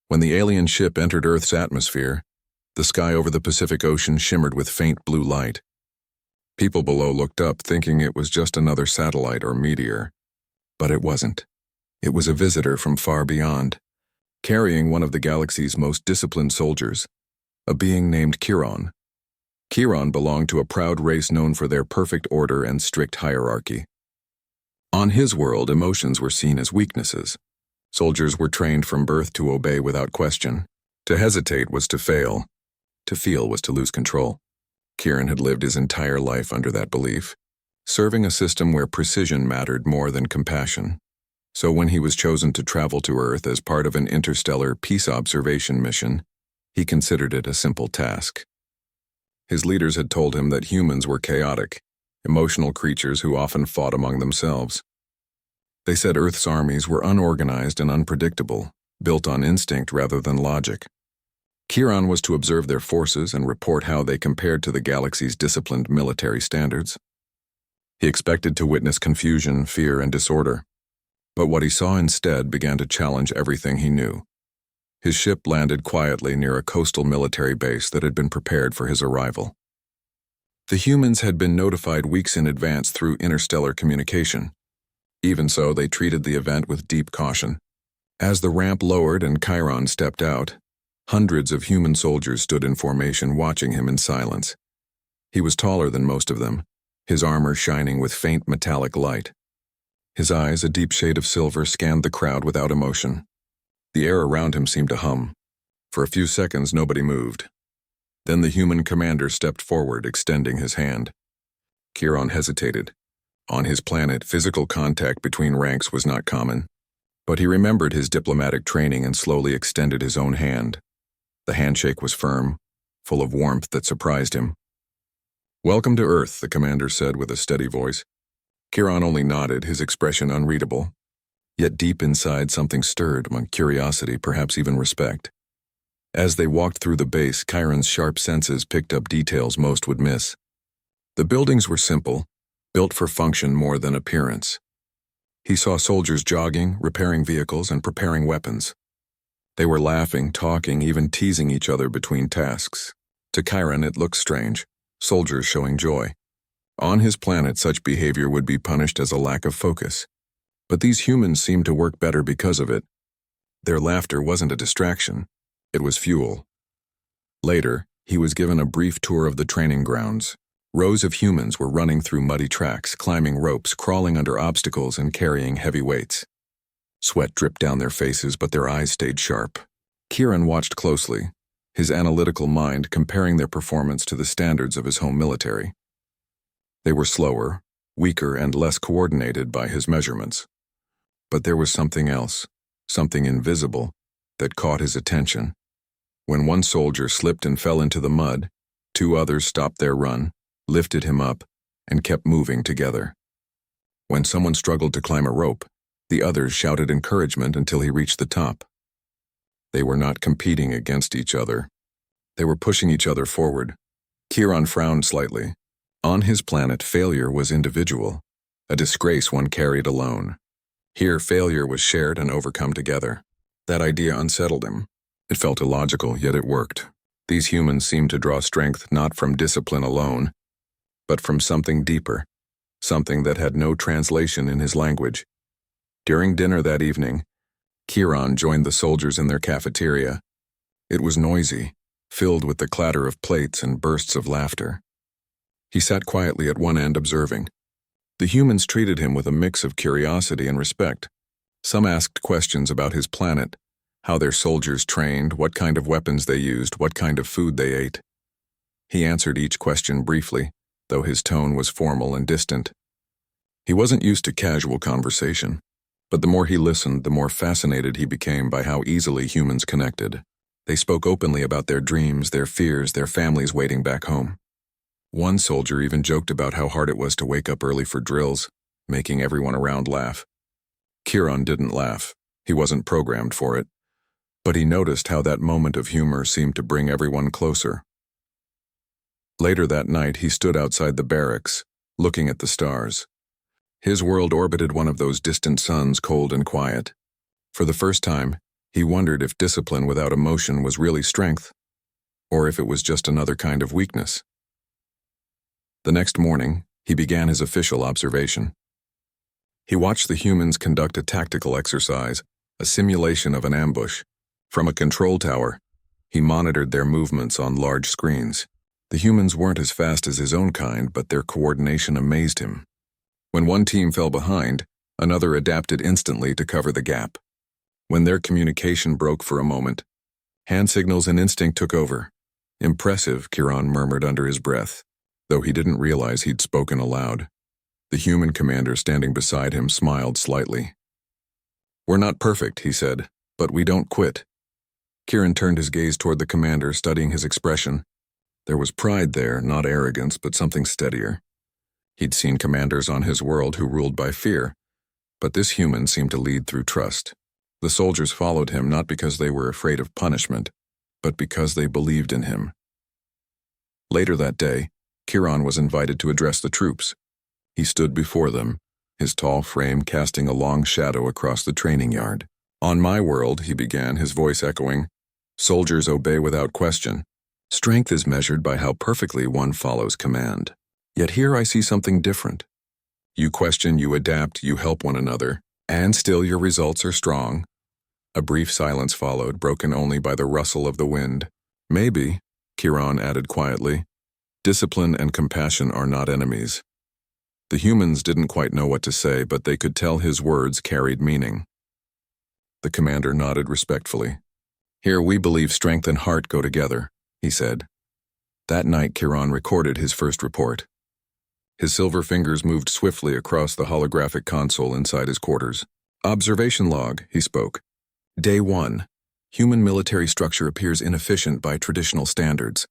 When the alien ship entered Earth's atmosphere, the sky over the Pacific Ocean shimmered with faint blue light. People below looked up, thinking it was just another satellite or meteor. But it wasn't. It was a visitor from far beyond, carrying one of the galaxy's most disciplined soldiers, a being named Chiron. Chiron belonged to a proud race known for their perfect order and strict hierarchy. On his world, emotions were seen as weaknesses. Soldiers were trained from birth to obey without question. To hesitate was to fail. To feel was to lose control. Chiron had lived his entire life under that belief, serving a system where precision mattered more than compassion. So when he was chosen to travel to Earth as part of an interstellar peace observation mission, he considered it a simple task. His leaders had told him that humans were chaotic, emotional creatures who often fought among themselves. They said Earth's armies were unorganized and unpredictable, built on instinct rather than logic. Chiron was to observe their forces and report how they compared to the galaxy's disciplined military standards. He expected to witness confusion, fear, and disorder. But what he saw instead began to challenge everything he knew. His ship landed quietly near a coastal military base that had been prepared for his arrival. The humans had been notified weeks in advance through interstellar communication. Even so, they treated the event with deep caution. As the ramp lowered and Chiron stepped out, hundreds of human soldiers stood in formation watching him in silence. He was taller than most of them, his armor shining with faint metallic light. His eyes, a deep shade of silver, scanned the crowd without emotion. The air around him seemed to hum. For a few seconds, nobody moved. Then the human commander stepped forward, extending his hand. Chiron hesitated. On his planet, physical contact between ranks was not common. But he remembered his diplomatic training and slowly extended his own hand. The handshake was firm, full of warmth that surprised him. "Welcome to Earth," the commander said with a steady voice. Chiron only nodded, his expression unreadable. Yet deep inside something stirred, among curiosity, perhaps even respect. As they walked through the base, Chiron's sharp senses picked up details most would miss. The buildings were simple, built for function more than appearance. He saw soldiers jogging, repairing vehicles, and preparing weapons. They were laughing, talking, even teasing each other between tasks. To Chiron it looked strange, soldiers showing joy. On his planet, such behavior would be punished as a lack of focus. But these humans seemed to work better because of it. Their laughter wasn't a distraction, it was fuel. Later, he was given a brief tour of the training grounds. Rows of humans were running through muddy tracks, climbing ropes, crawling under obstacles, and carrying heavy weights. Sweat dripped down their faces, but their eyes stayed sharp. Chiron watched closely, his analytical mind comparing their performance to the standards of his home military. They were slower, weaker, and less coordinated by his measurements. But there was something else, something invisible, that caught his attention. When one soldier slipped and fell into the mud, two others stopped their run, lifted him up, and kept moving together. When someone struggled to climb a rope, the others shouted encouragement until he reached the top. They were not competing against each other. They were pushing each other forward. Chiron frowned slightly. On his planet, failure was individual, a disgrace one carried alone. Here, failure was shared and overcome together. That idea unsettled him. It felt illogical, yet it worked. These humans seemed to draw strength not from discipline alone, but from something deeper, something that had no translation in his language. During dinner that evening, Chiron joined the soldiers in their cafeteria. It was noisy, filled with the clatter of plates and bursts of laughter. He sat quietly at one end observing. The humans treated him with a mix of curiosity and respect. Some asked questions about his planet, how their soldiers trained, what kind of weapons they used, what kind of food they ate. He answered each question briefly, though his tone was formal and distant. He wasn't used to casual conversation, but the more he listened, the more fascinated he became by how easily humans connected. They spoke openly about their dreams, their fears, their families waiting back home. One soldier even joked about how hard it was to wake up early for drills, making everyone around laugh. Chiron didn't laugh. He wasn't programmed for it. But he noticed how that moment of humor seemed to bring everyone closer. Later that night, he stood outside the barracks, looking at the stars. His world orbited one of those distant suns, cold and quiet. For the first time, He wondered if discipline without emotion was really strength, or if it was just another kind of weakness. The next morning, he began his official observation. He watched the humans conduct a tactical exercise, a simulation of an ambush. From a control tower, he monitored their movements on large screens. The humans weren't as fast as his own kind, but their coordination amazed him. When one team fell behind, another adapted instantly to cover the gap. When their communication broke for a moment, hand signals and instinct took over. Impressive, Kiran murmured under his breath, though he didn't realize he'd spoken aloud. The human commander standing beside him smiled slightly. "We're not perfect," he said, "but we don't quit." Kiran turned his gaze toward the commander, studying his expression. There was pride there, not arrogance, but something steadier. He'd seen commanders on his world who ruled by fear, but this human seemed to lead through trust. The soldiers followed him not because they were afraid of punishment, but because they believed in him. Later that day, Kiran was invited to address the troops. He stood before them, his tall frame casting a long shadow across the training yard. "On my world," he began, his voice echoing, "soldiers obey without question. Strength is measured by how perfectly one follows command. Yet here I see something different. You question, you adapt, you help one another, and still your results are strong." A brief silence followed, broken only by the rustle of the wind. "Maybe," Kiran added quietly, "discipline and compassion are not enemies." The humans didn't quite know what to say, but they could tell his words carried meaning. The commander nodded respectfully. "Here we believe strength and heart go together," he said. That night Kiran recorded his first report. His silver fingers moved swiftly across the holographic console inside his quarters. "Observation log," he spoke. "Day 1. Human military structure appears inefficient by traditional standards.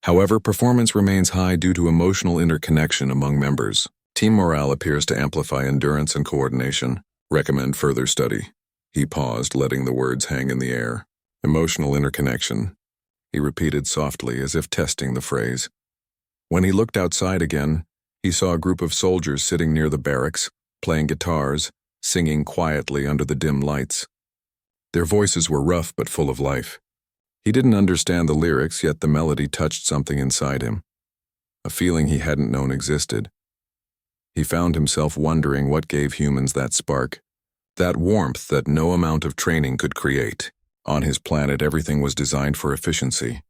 However, performance remains high due to emotional interconnection among members. Team morale appears to amplify endurance and coordination. Recommend further study." He paused, letting the words hang in the air. "Emotional interconnection," he repeated softly, as if testing the phrase. When he looked outside again, he saw a group of soldiers sitting near the barracks, playing guitars, singing quietly under the dim lights. Their voices were rough but full of life. He didn't understand the lyrics, yet the melody touched something inside him, a feeling he hadn't known existed. He found himself wondering what gave humans that spark, that warmth that no amount of training could create. On his planet, everything was designed for efficiency.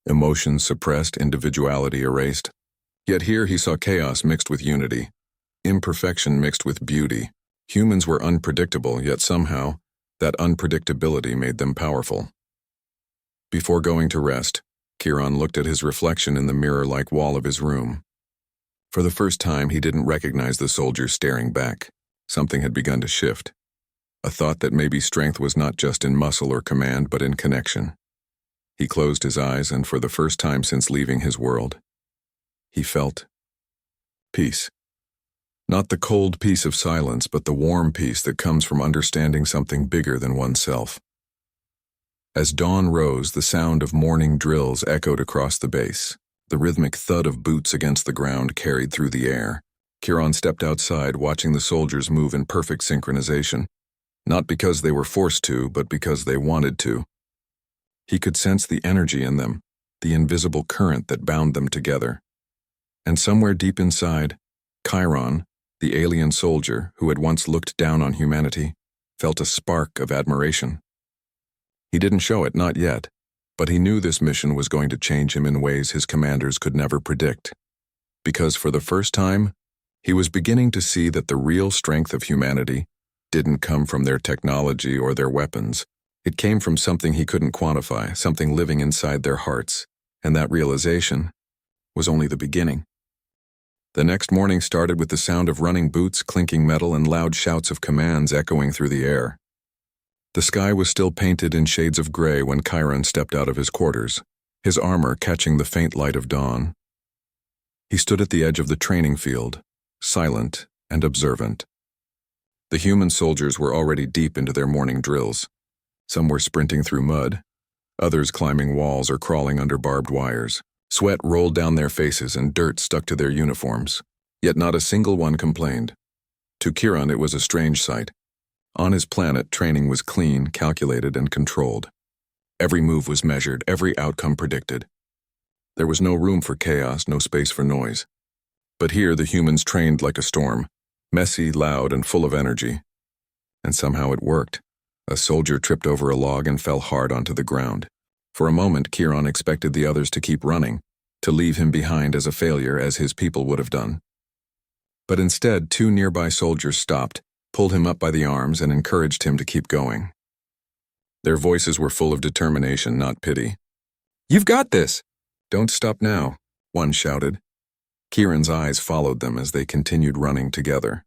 Emotions suppressed, individuality erased. Yet here he saw chaos mixed with unity, imperfection mixed with beauty. Humans were unpredictable, yet somehow, that unpredictability made them powerful. Before going to rest, Kiran looked at his reflection in the mirror-like wall of his room. For the first time, he didn't recognize the soldier staring back. Something had begun to shift. A thought that maybe strength was not just in muscle or command, but in connection. He closed his eyes, and for the first time since leaving his world, he felt peace. Not the cold peace of silence, but the warm peace that comes from understanding something bigger than oneself. As dawn rose, the sound of morning drills echoed across the base. The rhythmic thud of boots against the ground carried through the air. Kiran stepped outside, watching the soldiers move in perfect synchronization, not because they were forced to, but because they wanted to. He could sense the energy in them, the invisible current that bound them together. And somewhere deep inside, Chiron, the alien soldier who had once looked down on humanity, felt a spark of admiration. He didn't show it, not yet, but he knew this mission was going to change him in ways his commanders could never predict. Because for the first time, he was beginning to see that the real strength of humanity didn't come from their technology or their weapons. It came from something he couldn't quantify, something living inside their hearts, and that realization was only the beginning. The next morning started with the sound of running boots, clinking metal, and loud shouts of commands echoing through the air. The sky was still painted in shades of gray when Chiron stepped out of his quarters, his armor catching the faint light of dawn. He stood at the edge of the training field, silent and observant. The human soldiers were already deep into their morning drills. Some were sprinting through mud, others climbing walls or crawling under barbed wires. Sweat rolled down their faces and dirt stuck to their uniforms, yet not a single one complained. To Kiran, it was a strange sight. On his planet, training was clean, calculated, and controlled. Every move was measured, every outcome predicted. There was no room for chaos, no space for noise. But here the humans trained like a storm, messy, loud, and full of energy. And somehow it worked. A soldier tripped over a log and fell hard onto the ground. For a moment, Chiron expected the others to keep running, to leave him behind as a failure as his people would have done. But instead, two nearby soldiers stopped, pulled him up by the arms, and encouraged him to keep going. Their voices were full of determination, not pity. "You've got this!" "Don't stop now," one shouted. Chiron's eyes followed them as they continued running together.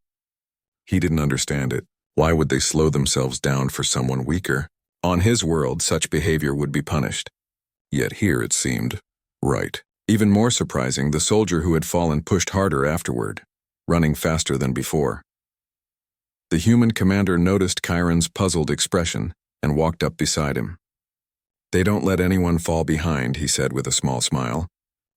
He didn't understand it. Why would they slow themselves down for someone weaker? On his world, such behavior would be punished. Yet here it seemed right. Even more surprising, the soldier who had fallen pushed harder afterward, running faster than before. The human commander noticed Chiron's puzzled expression and walked up beside him. "They don't let anyone fall behind," he said with a small smile.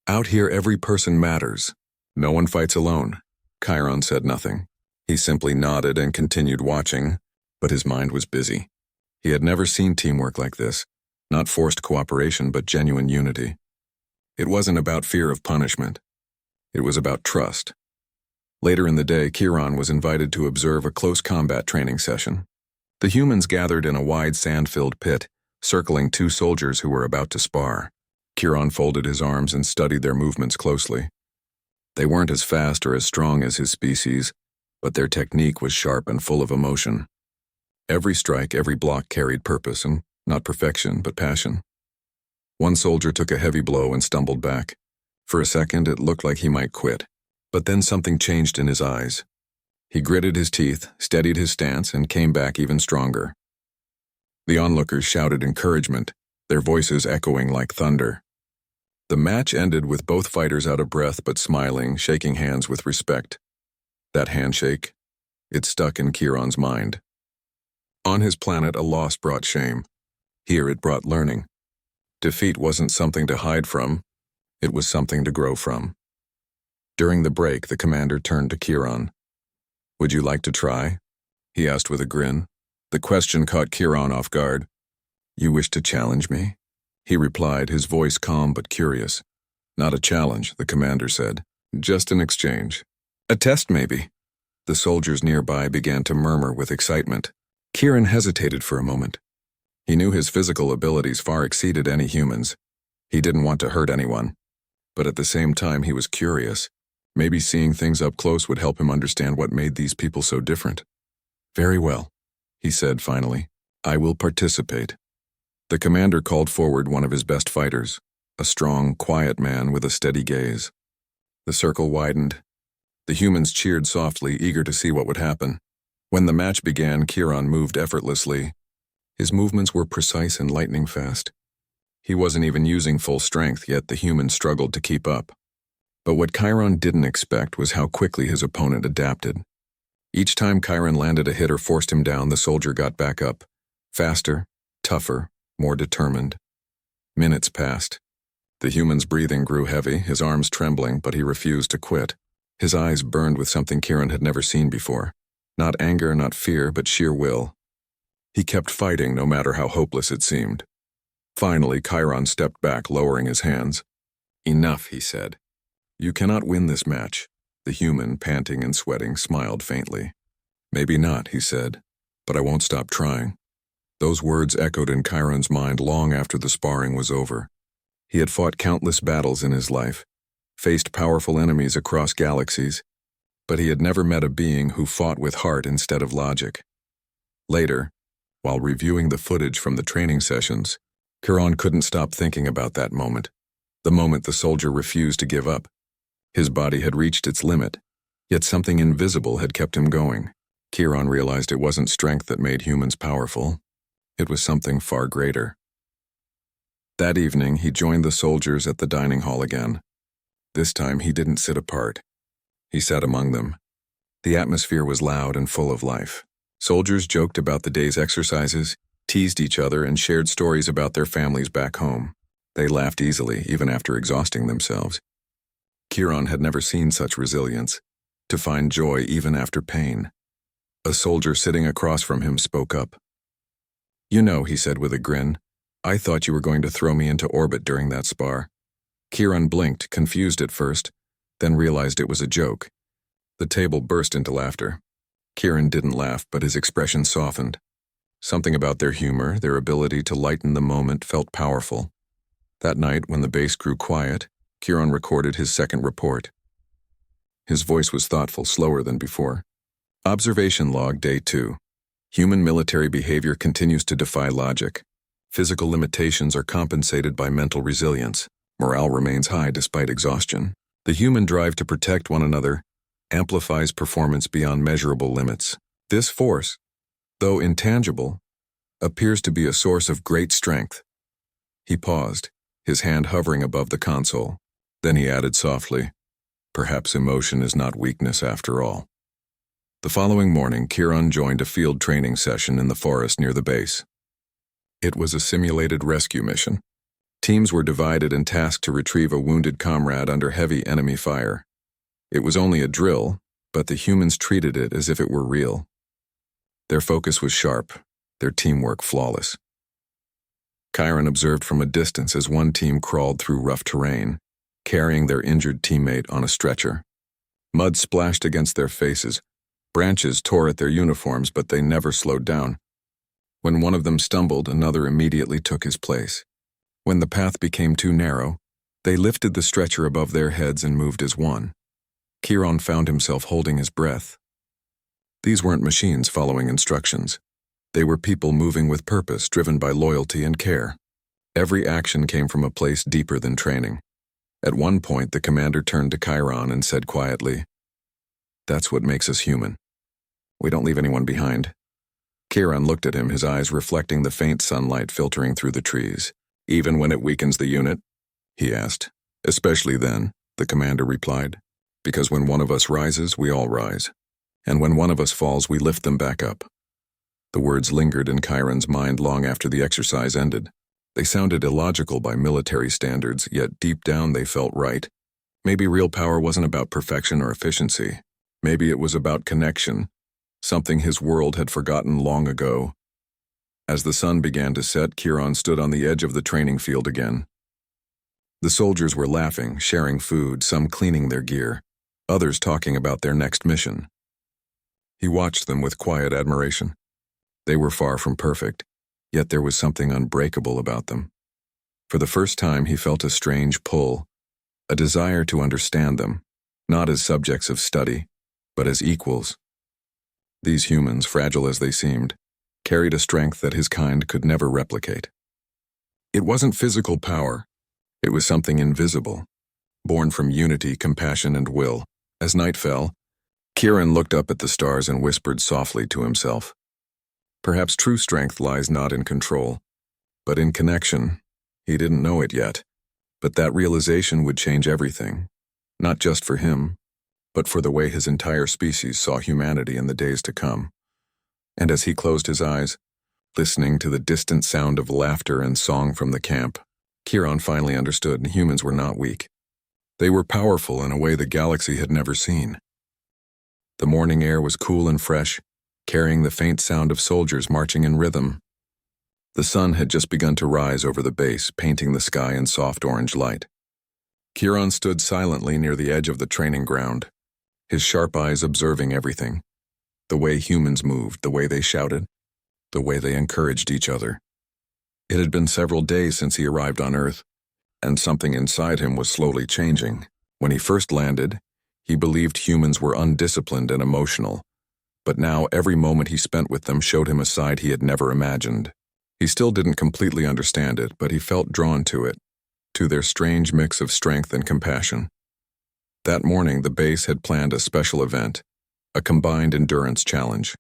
"Out here every person matters. No one fights alone." Chiron said nothing. He simply nodded and continued watching, but his mind was busy. He had never seen teamwork like this, not forced cooperation but genuine unity. It wasn't about fear of punishment. It was about trust. Later in the day, Chiron was invited to observe a close combat training session. The humans gathered in a wide sand-filled pit, circling two soldiers who were about to spar. Chiron folded his arms and studied their movements closely. They weren't as fast or as strong as his species, but their technique was sharp and full of emotion. Every strike, every block carried purpose, and not perfection, but passion. One soldier took a heavy blow and stumbled back. For a second, it looked like he might quit. But then something changed in his eyes. He gritted his teeth, steadied his stance, and came back even stronger. The onlookers shouted encouragement, their voices echoing like thunder. The match ended with both fighters out of breath but smiling, shaking hands with respect. That handshake, it stuck in Chiron's mind. On his planet, a loss brought shame. Here it brought learning. Defeat wasn't something to hide from, it was something to grow from. During the break, the commander turned to Chiron. "Would you like to try?" he asked with a grin. The question caught Chiron off guard. "You wish to challenge me?" he replied, his voice calm but curious. "Not a challenge," the commander said. "Just an exchange. A test, maybe." The soldiers nearby began to murmur with excitement. Chiron hesitated for a moment. He knew his physical abilities far exceeded any humans. He didn't want to hurt anyone. But at the same time, he was curious. Maybe seeing things up close would help him understand what made these people so different. "Very well," he said finally. "I will participate." The commander called forward one of his best fighters, a strong, quiet man with a steady gaze. The circle widened. The humans cheered softly, eager to see what would happen. When the match began, Chiron moved effortlessly. His movements were precise and lightning fast. He wasn't even using full strength, yet the humans struggled to keep up. But what Chiron didn't expect was how quickly his opponent adapted. Each time Chiron landed a hit or forced him down, the soldier got back up. Faster, tougher, more determined. Minutes passed. The human's breathing grew heavy, his arms trembling, but he refused to quit. His eyes burned with something Chiron had never seen before. Not anger, not fear, but sheer will. He kept fighting no matter how hopeless it seemed. Finally, Chiron stepped back, lowering his hands. "Enough," he said. "You cannot win this match." The human, panting and sweating, smiled faintly. "Maybe not," he said, "but I won't stop trying." Those words echoed in Chiron's mind long after the sparring was over. He had fought countless battles in his life, faced powerful enemies across galaxies, but he had never met a being who fought with heart instead of logic. Later, while reviewing the footage from the training sessions, Chiron couldn't stop thinking about that moment, the moment the soldier refused to give up. His body had reached its limit, yet something invisible had kept him going. Chiron realized it wasn't strength that made humans powerful. It was something far greater. That evening, he joined the soldiers at the dining hall again. This time, he didn't sit apart. He sat among them. The atmosphere was loud and full of life. Soldiers joked about the day's exercises, teased each other, and shared stories about their families back home. They laughed easily, even after exhausting themselves. Chiron had never seen such resilience, to find joy even after pain. A soldier sitting across from him spoke up. "You know," he said with a grin, "I thought you were going to throw me into orbit during that spar." Kieran blinked, confused at first, then realized it was a joke. The table burst into laughter. Kieran didn't laugh, but his expression softened. Something about their humor, their ability to lighten the moment, felt powerful. That night, when the base grew quiet, Kieran recorded his second report. His voice was thoughtful, slower than before. Observation log, Day 2. Human military behavior continues to defy logic. Physical limitations are compensated by mental resilience. Morale remains high despite exhaustion. The human drive to protect one another amplifies performance beyond measurable limits. This force, though intangible, appears to be a source of great strength. He paused, his hand hovering above the console. Then he added softly, "Perhaps emotion is not weakness after all." The following morning, Kieran joined a field training session in the forest near the base. It was a simulated rescue mission. Teams were divided and tasked to retrieve a wounded comrade under heavy enemy fire. It was only a drill, but the humans treated it as if it were real. Their focus was sharp, their teamwork flawless. Kieran observed from a distance as one team crawled through rough terrain, carrying their injured teammate on a stretcher. Mud splashed against their faces, branches tore at their uniforms, but they never slowed down. When one of them stumbled, another immediately took his place. When the path became too narrow, they lifted the stretcher above their heads and moved as one. Kieran found himself holding his breath. These weren't machines following instructions. They were people moving with purpose, driven by loyalty and care. Every action came from a place deeper than training. At one point, the commander turned to Kieran and said quietly, "That's what makes us human. We don't leave anyone behind." Kieran looked at him, his eyes reflecting the faint sunlight filtering through the trees. "Even when it weakens the unit?" he asked. "Especially then," the commander replied. "Because when one of us rises, we all rise. And when one of us falls, we lift them back up." The words lingered in Kieran's mind long after the exercise ended. They sounded illogical by military standards, yet deep down they felt right. Maybe real power wasn't about perfection or efficiency. Maybe it was about connection, something his world had forgotten long ago. As the sun began to set, Kieran stood on the edge of the training field again. The soldiers were laughing, sharing food, some cleaning their gear, others talking about their next mission. He watched them with quiet admiration. They were far from perfect, yet there was something unbreakable about them. For the first time, he felt a strange pull, a desire to understand them, not as subjects of study, but as equals. These humans, fragile as they seemed, carried a strength that his kind could never replicate. It wasn't physical power. It was something invisible, born from unity, compassion, and will. As night fell, Kieran looked up at the stars and whispered softly to himself. Perhaps true strength lies not in control, but in connection. He didn't know it yet, but that realization would change everything, not just for him, but for the way his entire species saw humanity in the days to come. And as he closed his eyes, listening to the distant sound of laughter and song from the camp, Kieran finally understood humans were not weak. They were powerful in a way the galaxy had never seen. The morning air was cool and fresh, carrying the faint sound of soldiers marching in rhythm. The sun had just begun to rise over the base, painting the sky in soft orange light. Kieran stood silently near the edge of the training ground, his sharp eyes observing everything. The way humans moved, the way they shouted, the way they encouraged each other. It had been several days since he arrived on Earth, and something inside him was slowly changing. When he first landed, he believed humans were undisciplined and emotional, but now every moment he spent with them showed him a side he had never imagined. He still didn't completely understand it, but he felt drawn to it, to their strange mix of strength and compassion. That morning, the base had planned a special event, a combined endurance challenge.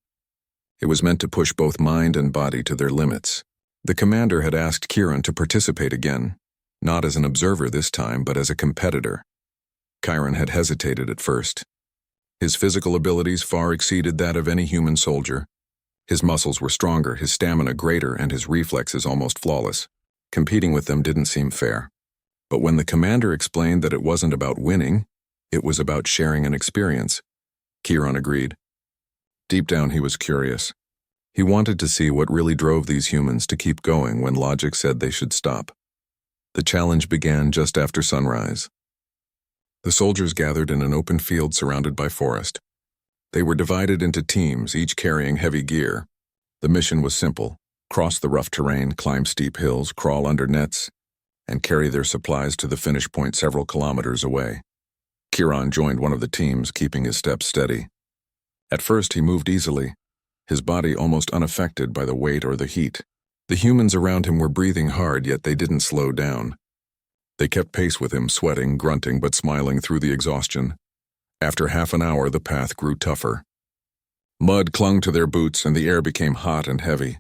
It was meant to push both mind and body to their limits. The commander had asked Kieran to participate again, not as an observer this time, but as a competitor. Kieran had hesitated at first. His physical abilities far exceeded that of any human soldier. His muscles were stronger, his stamina greater, and his reflexes almost flawless. Competing with them didn't seem fair. But when the commander explained that it wasn't about winning, it was about sharing an experience, Kieran agreed. Deep down, he was curious. He wanted to see what really drove these humans to keep going when logic said they should stop. The challenge began just after sunrise. The soldiers gathered in an open field surrounded by forest. They were divided into teams, each carrying heavy gear. The mission was simple: cross the rough terrain, climb steep hills, crawl under nets, and carry their supplies to the finish point several kilometers away. Kieran joined one of the teams, keeping his steps steady. At first, he moved easily, his body almost unaffected by the weight or the heat. The humans around him were breathing hard, yet they didn't slow down. They kept pace with him, sweating, grunting, but smiling through the exhaustion. After half an hour, the path grew tougher. Mud clung to their boots, and the air became hot and heavy.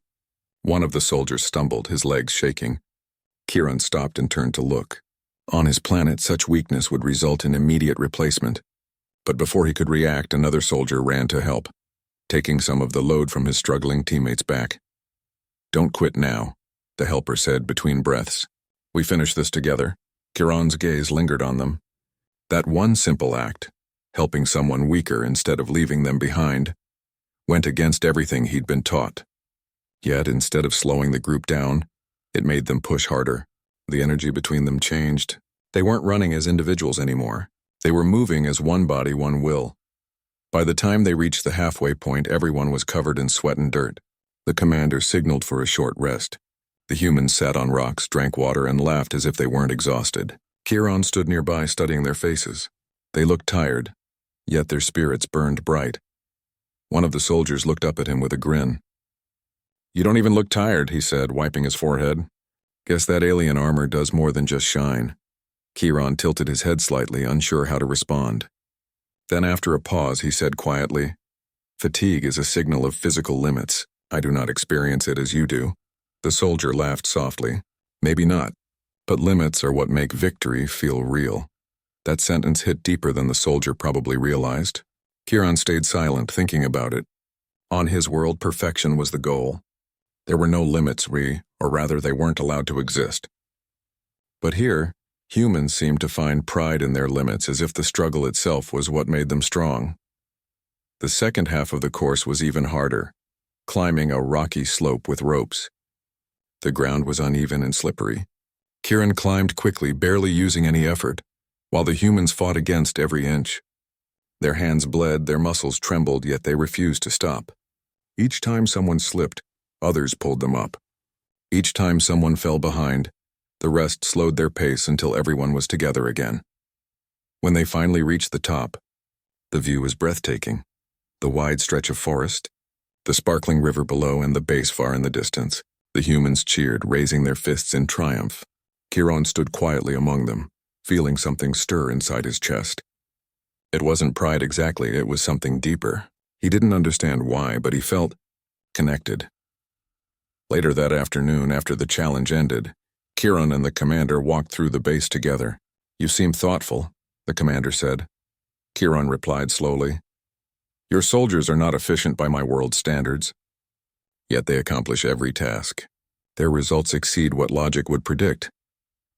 One of the soldiers stumbled, his legs shaking. Kieran stopped and turned to look. On his planet, such weakness would result in immediate replacement. But before he could react, another soldier ran to help, taking some of the load from his struggling teammates' back. "Don't quit now," the helper said between breaths. "We finish this together." Kieran's gaze lingered on them. That one simple act, helping someone weaker instead of leaving them behind, went against everything he'd been taught. Yet, instead of slowing the group down, it made them push harder. The energy between them changed. They weren't running as individuals anymore. They were moving as one body, one will. By the time they reached the halfway point, everyone was covered in sweat and dirt. The commander signaled for a short rest. The humans sat on rocks, drank water, and laughed as if they weren't exhausted. Kieran stood nearby, studying their faces. They looked tired, yet their spirits burned bright. One of the soldiers looked up at him with a grin. "You don't even look tired," he said, wiping his forehead. "Guess that alien armor does more than just shine." Kieran tilted his head slightly, unsure how to respond. Then after a pause, he said quietly, "Fatigue is a signal of physical limits. I do not experience it as you do." The soldier laughed softly. "Maybe not, but limits are what make victory feel real." That sentence hit deeper than the soldier probably realized. Kieran stayed silent, thinking about it. On his world, perfection was the goal. There were no limits, or rather they weren't allowed to exist. But here, humans seemed to find pride in their limits, as if the struggle itself was what made them strong. The second half of the course was even harder, climbing a rocky slope with ropes. The ground was uneven and slippery. Kieran climbed quickly, barely using any effort, while the humans fought against every inch. Their hands bled, their muscles trembled, yet they refused to stop. Each time someone slipped, others pulled them up. Each time someone fell behind, the rest slowed their pace until everyone was together again. When they finally reached the top, the view was breathtaking. The wide stretch of forest, the sparkling river below, and the base far in the distance. The humans cheered, raising their fists in triumph. Kieran stood quietly among them, feeling something stir inside his chest. It wasn't pride exactly, it was something deeper. He didn't understand why, but he felt connected. Later that afternoon, after the challenge ended, Kieran and the commander walked through the base together. "You seem thoughtful," the commander said. Kieran replied slowly, "Your soldiers are not efficient by my world standards. Yet they accomplish every task. Their results exceed what logic would predict.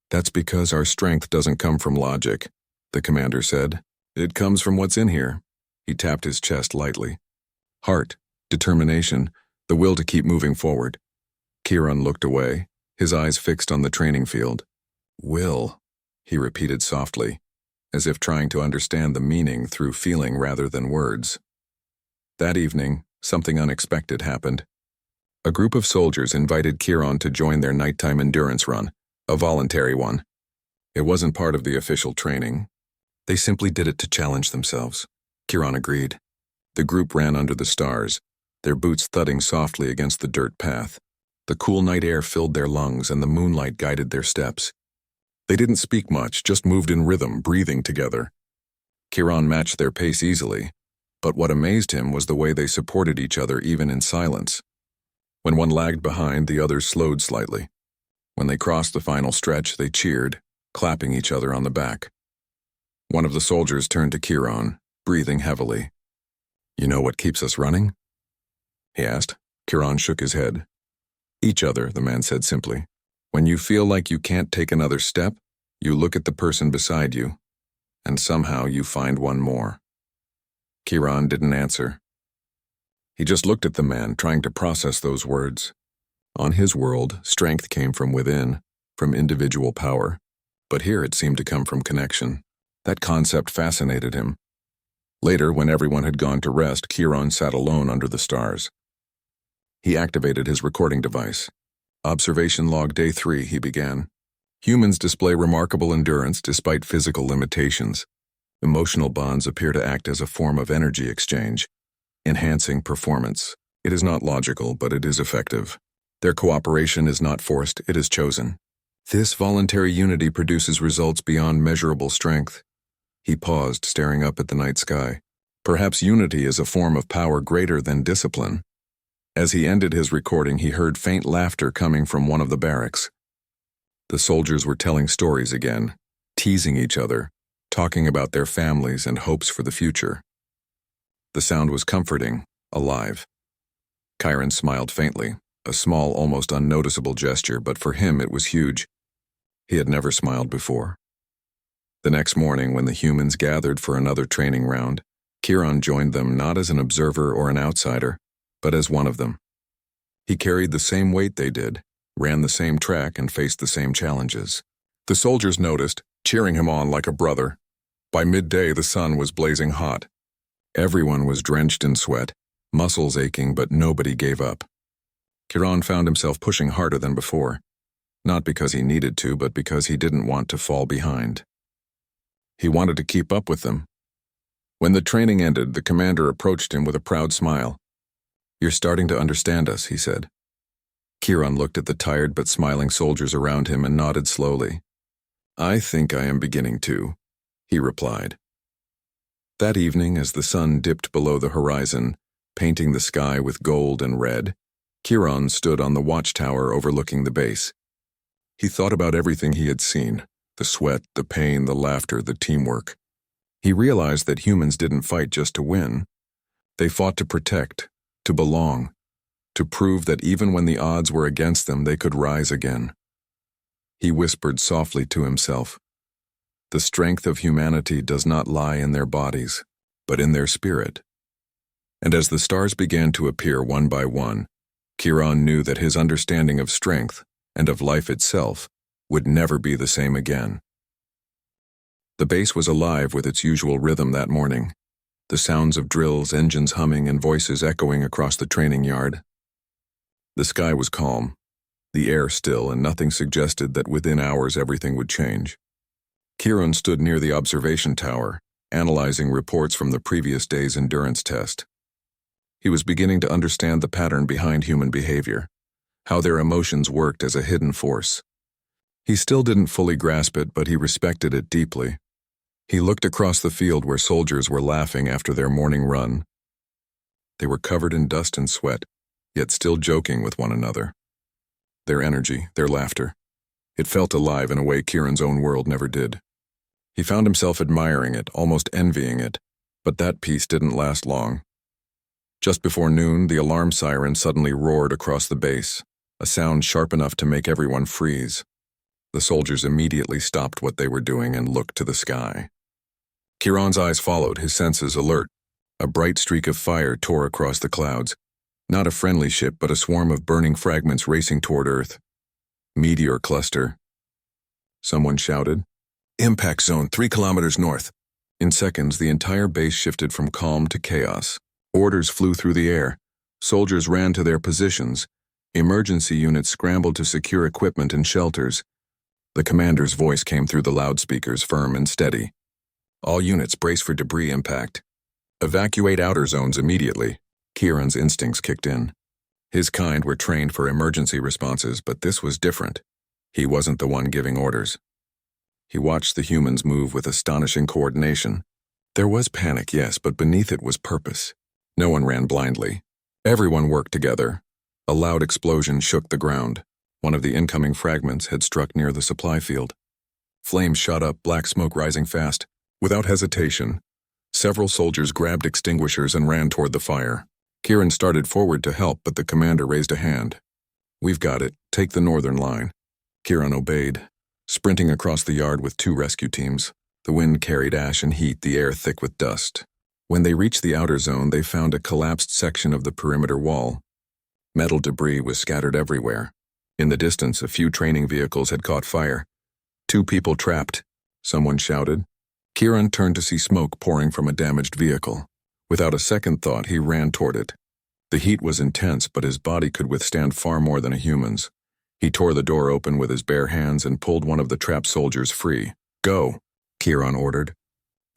That's because our strength doesn't come from logic," the commander said. "It comes from what's in here." He tapped his chest lightly. "Heart, determination, the will to keep moving forward." Kieran looked away, his eyes fixed on the training field. "Will," he repeated softly, as if trying to understand the meaning through feeling rather than words. That evening, something unexpected happened. A group of soldiers invited Kieran to join their nighttime endurance run, a voluntary one. It wasn't part of the official training. They simply did it to challenge themselves. Kieran agreed. The group ran under the stars, their boots thudding softly against the dirt path. The cool night air filled their lungs and the moonlight guided their steps. They didn't speak much, just moved in rhythm, breathing together. Kieran matched their pace easily, but what amazed him was the way they supported each other even in silence. When one lagged behind, the others slowed slightly. When they crossed the final stretch, they cheered, clapping each other on the back. One of the soldiers turned to Kieran, breathing heavily. "You know what keeps us running?" he asked. Kieran shook his head. "Each other," the man said simply. "When you feel like you can't take another step, you look at the person beside you, and somehow you find one more." Kieran didn't answer. He just looked at the man, trying to process those words. On his world, strength came from within, from individual power. But here it seemed to come from connection. That concept fascinated him. Later, when everyone had gone to rest, Chiron sat alone under the stars. He activated his recording device. Observation log day 3, he began. Humans display remarkable endurance despite physical limitations. Emotional bonds appear to act as a form of energy exchange, enhancing performance. It is not logical, but it is effective. Their cooperation is not forced, it is chosen. This voluntary unity produces results beyond measurable strength. He paused, staring up at the night sky. Perhaps unity is a form of power greater than discipline. As he ended his recording, he heard faint laughter coming from one of the barracks. The soldiers were telling stories again, teasing each other, talking about their families and hopes for the future. The sound was comforting, alive. Chiron smiled faintly, a small, almost unnoticeable gesture, but for him it was huge. He had never smiled before. The next morning, when the humans gathered for another training round, Chiron joined them not as an observer or an outsider, but as one of them. He carried the same weight they did, ran the same track, and faced the same challenges. The soldiers noticed, cheering him on like a brother. By midday, the sun was blazing hot. Everyone was drenched in sweat, muscles aching, but nobody gave up. Chiron found himself pushing harder than before, not because he needed to, but because he didn't want to fall behind. He wanted to keep up with them. When the training ended, the commander approached him with a proud smile. "You're starting to understand us," he said. Chiron looked at the tired but smiling soldiers around him and nodded slowly. "I think I am beginning to," he replied. That evening, as the sun dipped below the horizon, painting the sky with gold and red, Chiron stood on the watchtower overlooking the base. He thought about everything he had seen, the sweat, the pain, the laughter, the teamwork. He realized that humans didn't fight just to win. They fought to protect, to belong, to prove that even when the odds were against them, they could rise again. He whispered softly to himself, "The strength of humanity does not lie in their bodies, but in their spirit." And as the stars began to appear one by one, Chiron knew that his understanding of strength and of life itself would never be the same again. The base was alive with its usual rhythm that morning, the sounds of drills, engines humming, and voices echoing across the training yard. The sky was calm, the air still, and nothing suggested that within hours everything would change. Chiron stood near the observation tower, analyzing reports from the previous day's endurance test. He was beginning to understand the pattern behind human behavior, how their emotions worked as a hidden force. He still didn't fully grasp it, but he respected it deeply. He looked across the field where soldiers were laughing after their morning run. They were covered in dust and sweat, yet still joking with one another. Their energy, their laughter, it felt alive in a way Chiron's own world never did. He found himself admiring it, almost envying it, but that peace didn't last long. Just before noon, the alarm siren suddenly roared across the base, a sound sharp enough to make everyone freeze. The soldiers immediately stopped what they were doing and looked to the sky. Chiron's eyes followed, his senses alert. A bright streak of fire tore across the clouds. Not a friendly ship, but a swarm of burning fragments racing toward Earth. Meteor cluster. Someone shouted, "Impact zone 3 kilometers north." In seconds, the entire base shifted from calm to chaos. Orders flew through the air. Soldiers ran to their positions. Emergency units scrambled to secure equipment and shelters. The commander's voice came through the loudspeakers, firm and steady. "All units brace for debris impact. Evacuate outer zones immediately." Chiron's instincts kicked in. His kind were trained for emergency responses, but this was different. He wasn't the one giving orders. He watched the humans move with astonishing coordination. There was panic, yes, but beneath it was purpose. No one ran blindly. Everyone worked together. A loud explosion shook the ground. One of the incoming fragments had struck near the supply field. Flames shot up, black smoke rising fast. Without hesitation, several soldiers grabbed extinguishers and ran toward the fire. Chiron started forward to help, but the commander raised a hand. "We've got it. Take the northern line." Chiron obeyed, sprinting across the yard with 2 rescue teams. The wind carried ash and heat, the air thick with dust. When they reached the outer zone, they found a collapsed section of the perimeter wall. Metal debris was scattered everywhere. In the distance, a few training vehicles had caught fire. 2 people trapped, someone shouted. Kieran turned to see smoke pouring from a damaged vehicle. Without a second thought, he ran toward it. The heat was intense, but his body could withstand far more than a human's. He tore the door open with his bare hands and pulled one of the trapped soldiers free. "Go," Kieran ordered.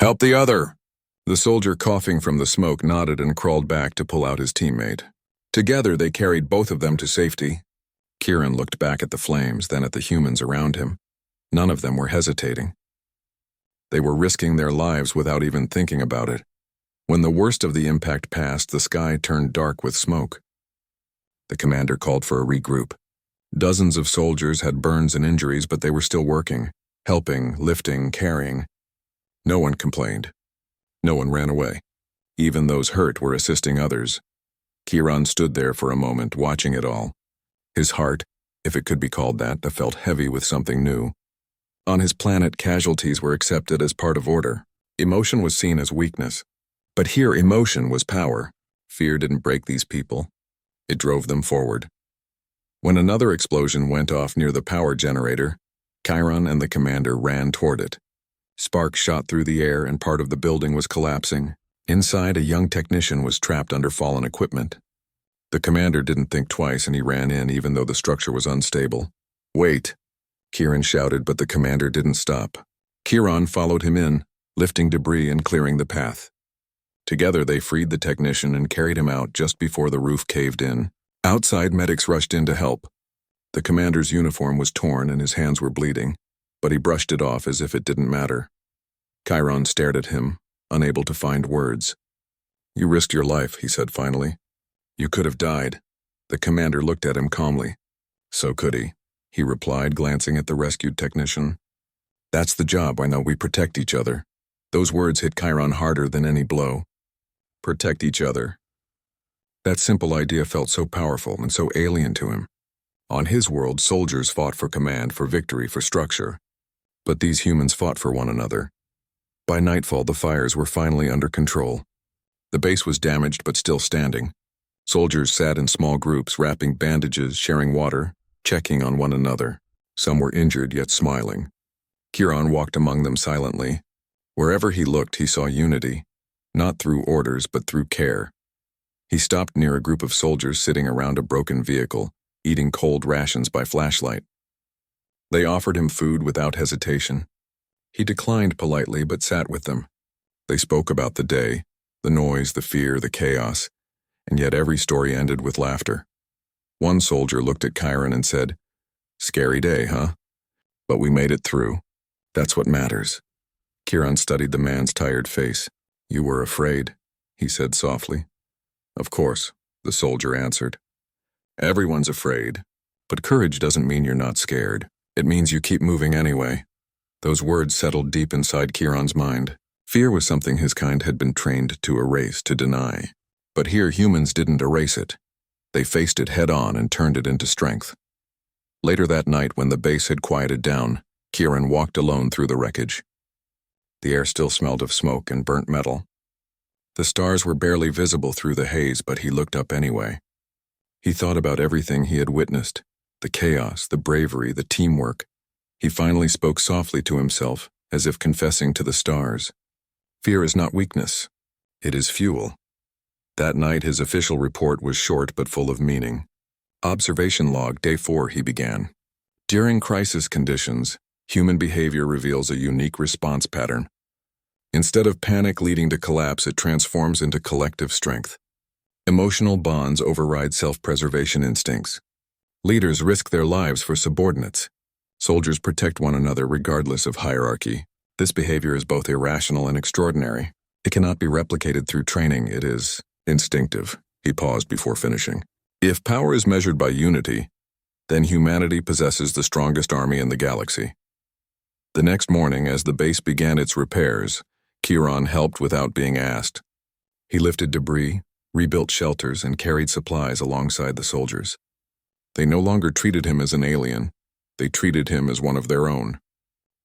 "Help the other!" The soldier, coughing from the smoke, nodded and crawled back to pull out his teammate. Together, they carried both of them to safety. Kieran looked back at the flames, then at the humans around him. None of them were hesitating. They were risking their lives without even thinking about it. When the worst of the impact passed, the sky turned dark with smoke. The commander called for a regroup. Dozens of soldiers had burns and injuries, but they were still working, helping, lifting, carrying. No one complained. No one ran away. Even those hurt were assisting others. Kieran stood there for a moment, watching it all. His heart, if it could be called that, felt heavy with something new. On his planet, casualties were accepted as part of order. Emotion was seen as weakness. But here, emotion was power. Fear didn't break these people. It drove them forward. When another explosion went off near the power generator, Kieran and the commander ran toward it. Sparks shot through the air and part of the building was collapsing. Inside, a young technician was trapped under fallen equipment. The commander didn't think twice and he ran in even though the structure was unstable. "Wait," Kieran shouted, but the commander didn't stop. Kieran followed him in, lifting debris and clearing the path. Together they freed the technician and carried him out just before the roof caved in. Outside, medics rushed in to help. The commander's uniform was torn and his hands were bleeding, but he brushed it off as if it didn't matter. Kieran stared at him, unable to find words. "You risked your life," he said finally. "You could have died." The commander looked at him calmly. "So could he replied, glancing at the rescued technician. "That's the job. I know we protect each other." Those words hit Kieran harder than any blow. Protect each other. That simple idea felt so powerful and so alien to him. On his world, soldiers fought for command, for victory, for structure. But these humans fought for one another. By nightfall, the fires were finally under control. The base was damaged but still standing. Soldiers sat in small groups, wrapping bandages, sharing water, checking on one another. Some were injured yet smiling. Kieran walked among them silently. Wherever he looked, he saw unity, not through orders but through care. He stopped near a group of soldiers sitting around a broken vehicle, eating cold rations by flashlight. They offered him food without hesitation. He declined politely but sat with them. They spoke about the day, the noise, the fear, the chaos, and yet every story ended with laughter. One soldier looked at Kieran and said, "Scary day, huh? But we made it through. That's what matters." Kieran studied the man's tired face. "You were afraid," he said softly. "Of course," the soldier answered. "Everyone's afraid, but courage doesn't mean you're not scared. It means you keep moving anyway." Those words settled deep inside Kieran's mind. Fear was something his kind had been trained to erase, to deny. But here humans didn't erase it. They faced it head-on and turned it into strength. Later that night, when the base had quieted down, Kieran walked alone through the wreckage. The air still smelled of smoke and burnt metal. The stars were barely visible through the haze, but he looked up anyway. He thought about everything he had witnessed, the chaos, the bravery, the teamwork. He finally spoke softly to himself, as if confessing to the stars. Fear is not weakness. It is fuel. That night, his official report was short but full of meaning. Observation log, day 4, he began. During crisis conditions, human behavior reveals a unique response pattern. Instead of panic leading to collapse, it transforms into collective strength. Emotional bonds override self-preservation instincts. Leaders risk their lives for subordinates. Soldiers protect one another regardless of hierarchy. This behavior is both irrational and extraordinary. It cannot be replicated through training. It is instinctive. He paused before finishing. If power is measured by unity, then humanity possesses the strongest army in the galaxy. The next morning, as the base began its repairs, Kieran helped without being asked. He lifted debris, rebuilt shelters, and carried supplies alongside the soldiers. They no longer treated him as an alien. They treated him as one of their own.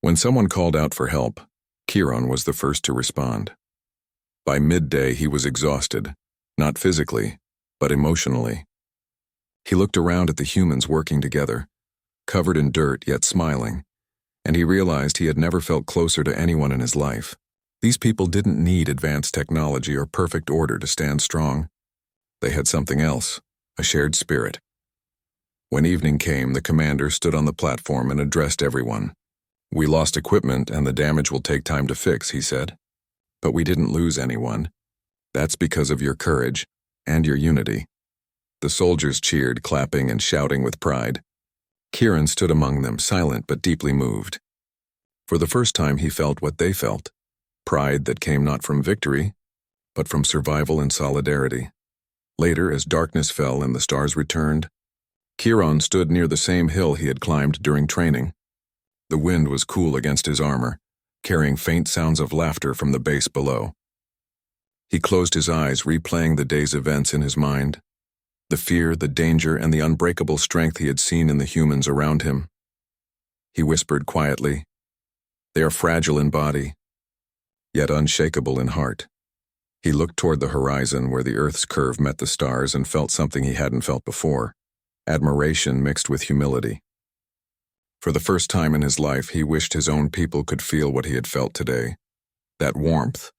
When someone called out for help, Kieran was the first to respond. By midday, he was exhausted, not physically, but emotionally. He looked around at the humans working together, covered in dirt yet smiling, and he realized he had never felt closer to anyone in his life. These people didn't need advanced technology or perfect order to stand strong. They had something else, a shared spirit. When evening came, the commander stood on the platform and addressed everyone. "We lost equipment and the damage will take time to fix," he said. "But we didn't lose anyone. That's because of your courage and your unity." The soldiers cheered, clapping and shouting with pride. Kieran stood among them, silent but deeply moved. For the first time he felt what they felt, pride that came not from victory, but from survival and solidarity. Later, as darkness fell and the stars returned, Kieran stood near the same hill he had climbed during training. The wind was cool against his armor, carrying faint sounds of laughter from the base below. He closed his eyes, replaying the day's events in his mind. The fear, the danger, and the unbreakable strength he had seen in the humans around him. He whispered quietly, "They are fragile in body, yet unshakable in heart." He looked toward the horizon where the Earth's curve met the stars and felt something he hadn't felt before, admiration mixed with humility. For the first time in his life, he wished his own people could feel what he had felt today. That warmth,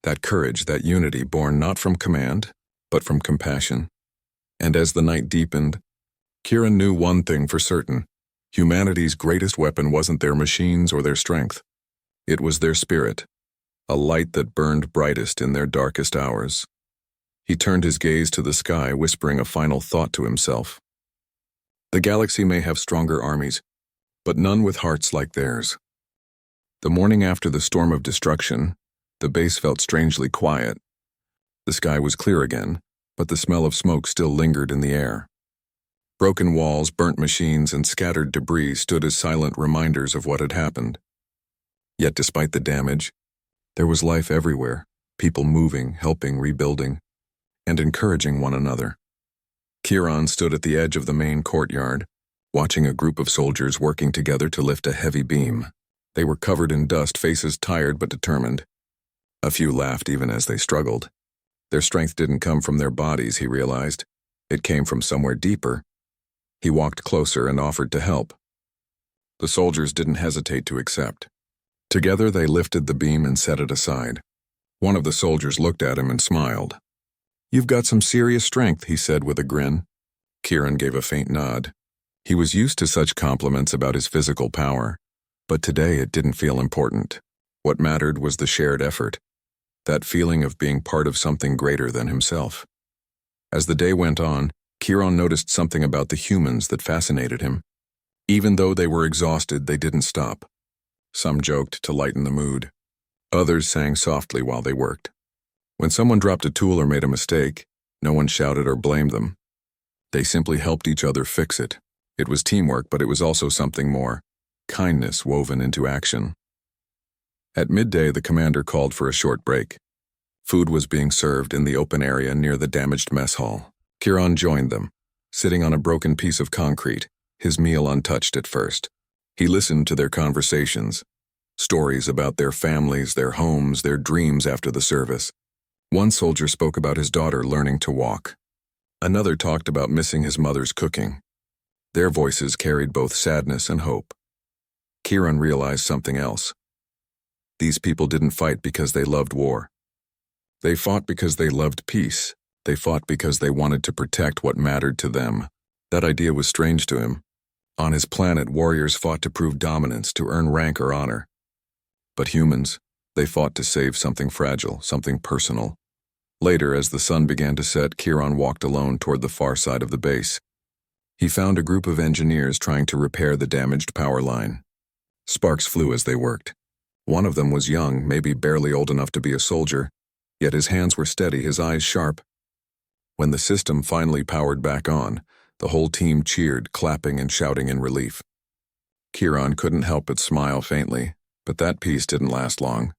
that courage, that unity born not from command, but from compassion. And as the night deepened, Kieran knew one thing for certain. Humanity's greatest weapon wasn't their machines or their strength. It was their spirit, a light that burned brightest in their darkest hours. He turned his gaze to the sky, whispering a final thought to himself. The galaxy may have stronger armies, but none with hearts like theirs. The morning after the storm of destruction, the base felt strangely quiet. The sky was clear again, but the smell of smoke still lingered in the air. Broken walls, burnt machines, and scattered debris stood as silent reminders of what had happened. Yet despite the damage, there was life everywhere, people moving, helping, rebuilding, and encouraging one another. Kieran stood at the edge of the main courtyard, watching a group of soldiers working together to lift a heavy beam. They were covered in dust, faces tired but determined. A few laughed even as they struggled. Their strength didn't come from their bodies, he realized. It came from somewhere deeper. He walked closer and offered to help. The soldiers didn't hesitate to accept. Together they lifted the beam and set it aside. One of the soldiers looked at him and smiled. "You've got some serious strength," he said with a grin. Kieran gave a faint nod. He was used to such compliments about his physical power, but today it didn't feel important. What mattered was the shared effort, that feeling of being part of something greater than himself. As the day went on, Kieran noticed something about the humans that fascinated him. Even though they were exhausted, they didn't stop. Some joked to lighten the mood. Others sang softly while they worked. When someone dropped a tool or made a mistake, no one shouted or blamed them. They simply helped each other fix it. It was teamwork, but it was also something more, kindness woven into action. At midday, the commander called for a short break. Food was being served in the open area near the damaged mess hall. Kieran joined them, sitting on a broken piece of concrete, his meal untouched at first. He listened to their conversations, stories about their families, their homes, their dreams after the service. One soldier spoke about his daughter learning to walk. Another talked about missing his mother's cooking. Their voices carried both sadness and hope. Kieran realized something else. These people didn't fight because they loved war. They fought because they loved peace. They fought because they wanted to protect what mattered to them. That idea was strange to him. On his planet, warriors fought to prove dominance, to earn rank or honor. But humans, they fought to save something fragile, something personal. Later, as the sun began to set, Kieran walked alone toward the far side of the base. He found a group of engineers trying to repair the damaged power line. Sparks flew as they worked. One of them was young, maybe barely old enough to be a soldier, yet his hands were steady, his eyes sharp. When the system finally powered back on, the whole team cheered, clapping and shouting in relief. Kieran couldn't help but smile faintly, but that peace didn't last long.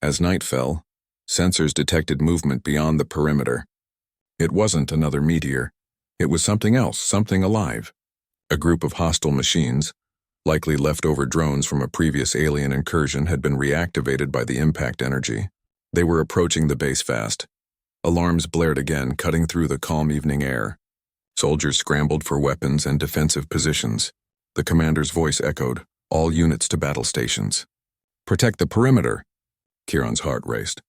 As night fell, sensors detected movement beyond the perimeter. It wasn't another meteor. It was something else, something alive. A group of hostile machines, likely leftover drones from a previous alien incursion, had been reactivated by the impact energy. They were approaching the base fast. Alarms blared again, cutting through the calm evening air. Soldiers scrambled for weapons and defensive positions. The commander's voice echoed, "All units to battle stations. Protect the perimeter." Kieran's heart raced.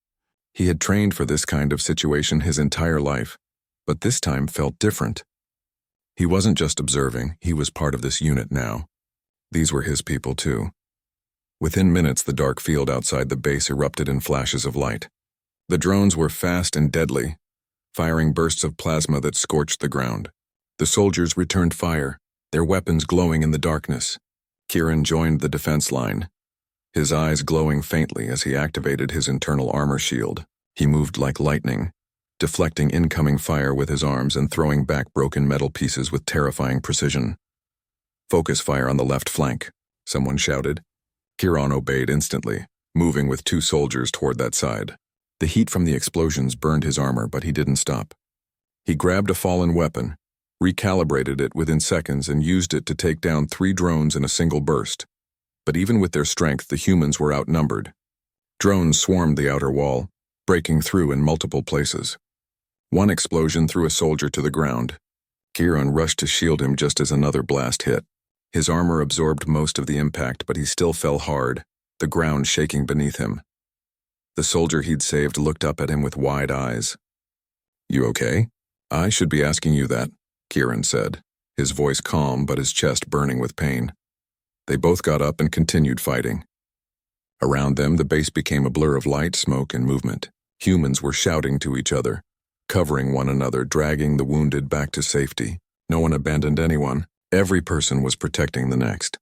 He had trained for this kind of situation his entire life, but this time felt different. He wasn't just observing, he was part of this unit now. These were his people too. Within minutes, the dark field outside the base erupted in flashes of light. The drones were fast and deadly, firing bursts of plasma that scorched the ground. The soldiers returned fire, their weapons glowing in the darkness. Kieran joined the defense line, his eyes glowing faintly as he activated his internal armor shield. He moved like lightning, deflecting incoming fire with his arms and throwing back broken metal pieces with terrifying precision. "Focus fire on the left flank," someone shouted. Kieran obeyed instantly, moving with 2 soldiers toward that side. The heat from the explosions burned his armor, but he didn't stop. He grabbed a fallen weapon, recalibrated it within seconds, and used it to take down 3 drones in a single burst. But even with their strength, the humans were outnumbered. Drones swarmed the outer wall, breaking through in multiple places. One explosion threw a soldier to the ground. Kieran rushed to shield him just as another blast hit. His armor absorbed most of the impact, but he still fell hard, the ground shaking beneath him. The soldier he'd saved looked up at him with wide eyes. "You okay?" "I should be asking you that," Kieran said, his voice calm but his chest burning with pain. They both got up and continued fighting. Around them, the base became a blur of light, smoke, and movement. Humans were shouting to each other, covering one another, dragging the wounded back to safety. No one abandoned anyone. Every person was protecting the next.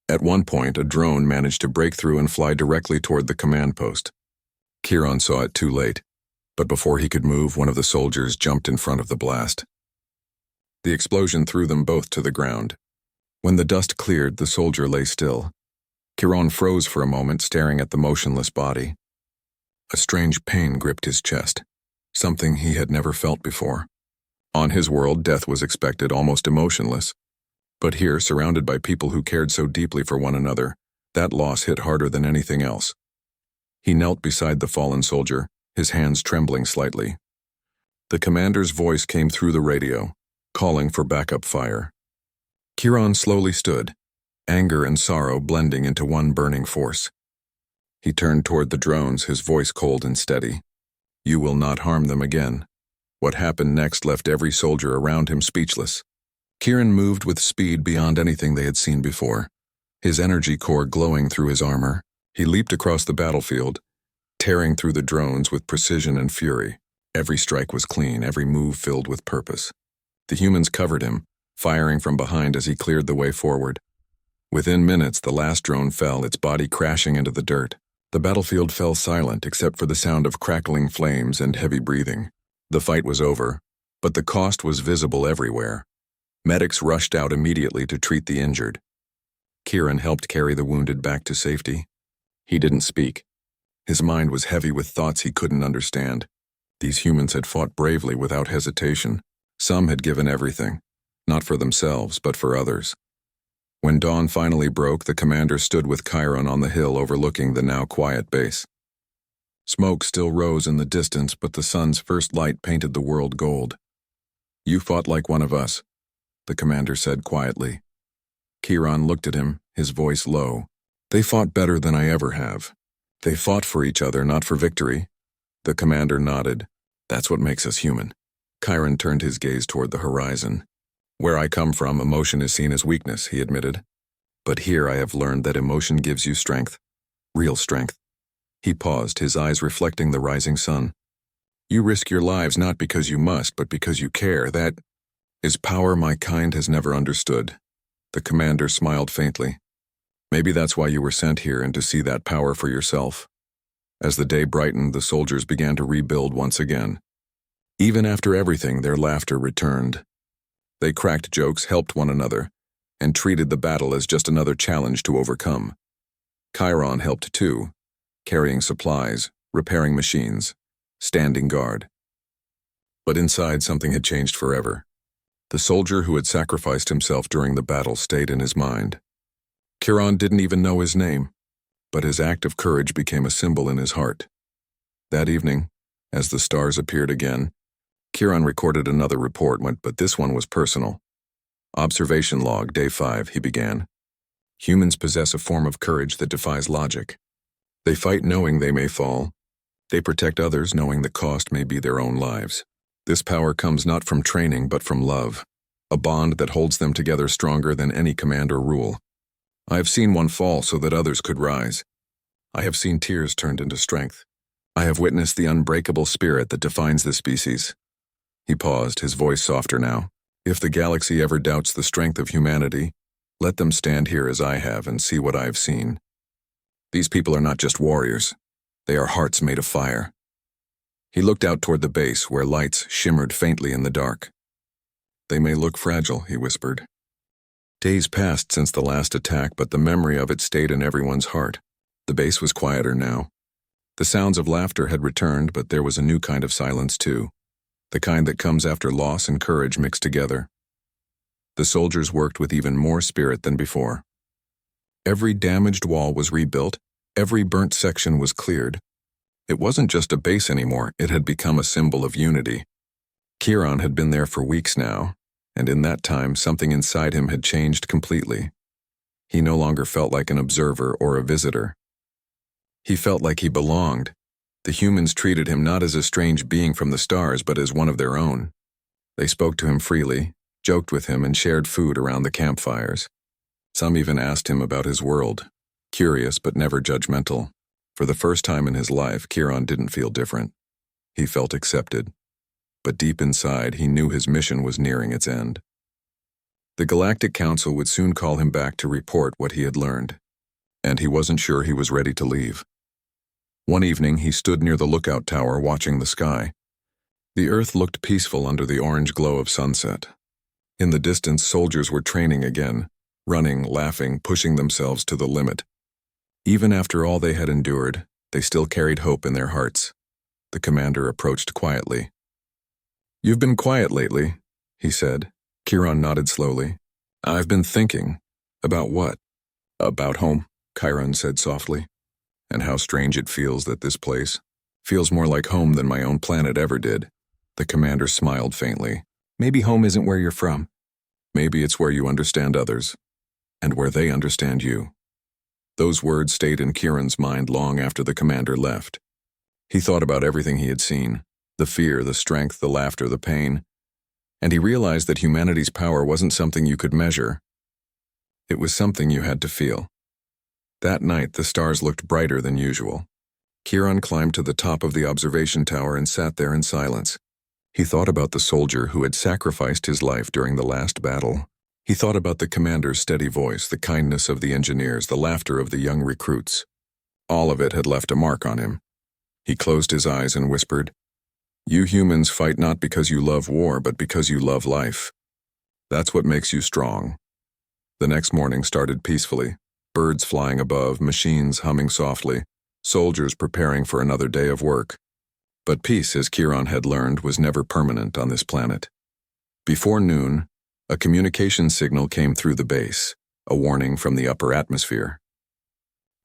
At one point, a drone managed to break through and fly directly toward the command post. Kieran saw it too late, but before he could move, one of the soldiers jumped in front of the blast. The explosion threw them both to the ground. When the dust cleared, the soldier lay still. Kieran froze for a moment, staring at the motionless body. A strange pain gripped his chest, something he had never felt before. On his world, death was expected, almost emotionless. But here, surrounded by people who cared so deeply for one another, that loss hit harder than anything else. He knelt beside the fallen soldier, his hands trembling slightly. The commander's voice came through the radio, calling for backup fire. Kieran slowly stood, anger and sorrow blending into one burning force. He turned toward the drones, his voice cold and steady. "You will not harm them again." What happened next left every soldier around him speechless. Kieran moved with speed beyond anything they had seen before, his energy core glowing through his armor. He leaped across the battlefield, tearing through the drones with precision and fury. Every strike was clean, every move filled with purpose. The humans covered him, firing from behind as he cleared the way forward. Within minutes, the last drone fell, its body crashing into the dirt. The battlefield fell silent except for the sound of crackling flames and heavy breathing. The fight was over, but the cost was visible everywhere. Medics rushed out immediately to treat the injured. Kieran helped carry the wounded back to safety. He didn't speak. His mind was heavy with thoughts he couldn't understand. These humans had fought bravely without hesitation. Some had given everything, not for themselves, but for others. When dawn finally broke, the commander stood with Kieran on the hill overlooking the now quiet base. Smoke still rose in the distance, but the sun's first light painted the world gold. "You fought like one of us," the commander said quietly. Kieran looked at him, his voice low. "They fought better than I ever have. They fought for each other, not for victory." The commander nodded. "That's what makes us human." Kieran turned his gaze toward the horizon. "Where I come from, emotion is seen as weakness," he admitted. "But here I have learned that emotion gives you strength. Real strength." He paused, his eyes reflecting the rising sun. "You risk your lives not because you must, but because you care. That is power my kind has never understood." The commander smiled faintly. "Maybe that's why you were sent here, and to see that power for yourself." As the day brightened, the soldiers began to rebuild once again. Even after everything, their laughter returned. They cracked jokes, helped one another, and treated the battle as just another challenge to overcome. Kieran helped too, carrying supplies, repairing machines, standing guard. But inside, something had changed forever. The soldier who had sacrificed himself during the battle stayed in his mind. Kieran didn't even know his name, but his act of courage became a symbol in his heart. That evening, as the stars appeared again, Kieran recorded another report, but this one was personal. Observation log, day 5, he began. Humans possess a form of courage that defies logic. They fight knowing they may fall. They protect others knowing the cost may be their own lives. This power comes not from training but from love, a bond that holds them together stronger than any command or rule. I have seen one fall so that others could rise. I have seen tears turned into strength. I have witnessed the unbreakable spirit that defines this species. He paused, his voice softer now. If the galaxy ever doubts the strength of humanity, let them stand here as I have and see what I have seen. These people are not just warriors. They are hearts made of fire. He looked out toward the base where lights shimmered faintly in the dark. They may look fragile, he whispered. Days passed since the last attack, but the memory of it stayed in everyone's heart. The base was quieter now. The sounds of laughter had returned, but there was a new kind of silence too. The kind that comes after loss and courage mixed together. The soldiers worked with even more spirit than before. Every damaged wall was rebuilt, every burnt section was cleared. It wasn't just a base anymore, it had become a symbol of unity. Kieran had been there for weeks now, and in that time something inside him had changed completely. He no longer felt like an observer or a visitor. He felt like he belonged. The humans treated him not as a strange being from the stars, but as one of their own. They spoke to him freely, joked with him, and shared food around the campfires. Some even asked him about his world, curious but never judgmental. For the first time in his life, Kieran didn't feel different. He felt accepted. But deep inside, he knew his mission was nearing its end. The Galactic Council would soon call him back to report what he had learned, and he wasn't sure he was ready to leave. One evening, he stood near the lookout tower watching the sky. The earth looked peaceful under the orange glow of sunset. In the distance, soldiers were training again, running, laughing, pushing themselves to the limit. Even after all they had endured, they still carried hope in their hearts. The commander approached quietly. "You've been quiet lately," he said. Kieran nodded slowly. "I've been thinking." "About what?" "About home," Kieran said softly. "And how strange it feels that this place feels more like home than my own planet ever did." The commander smiled faintly. "Maybe home isn't where you're from. Maybe it's where you understand others, and where they understand you." Those words stayed in Kieran's mind long after the commander left. He thought about everything he had seen, the fear, the strength, the laughter, the pain, and he realized that humanity's power wasn't something you could measure. It was something you had to feel. That night, the stars looked brighter than usual. Kieran climbed to the top of the observation tower and sat there in silence. He thought about the soldier who had sacrificed his life during the last battle. He thought about the commander's steady voice, the kindness of the engineers, the laughter of the young recruits. All of it had left a mark on him. He closed his eyes and whispered, "You humans fight not because you love war, but because you love life. That's what makes you strong." The next morning started peacefully. Birds flying above, machines humming softly, soldiers preparing for another day of work. But peace, as Kieran had learned, was never permanent on this planet. Before noon, a communication signal came through the base, a warning from the upper atmosphere.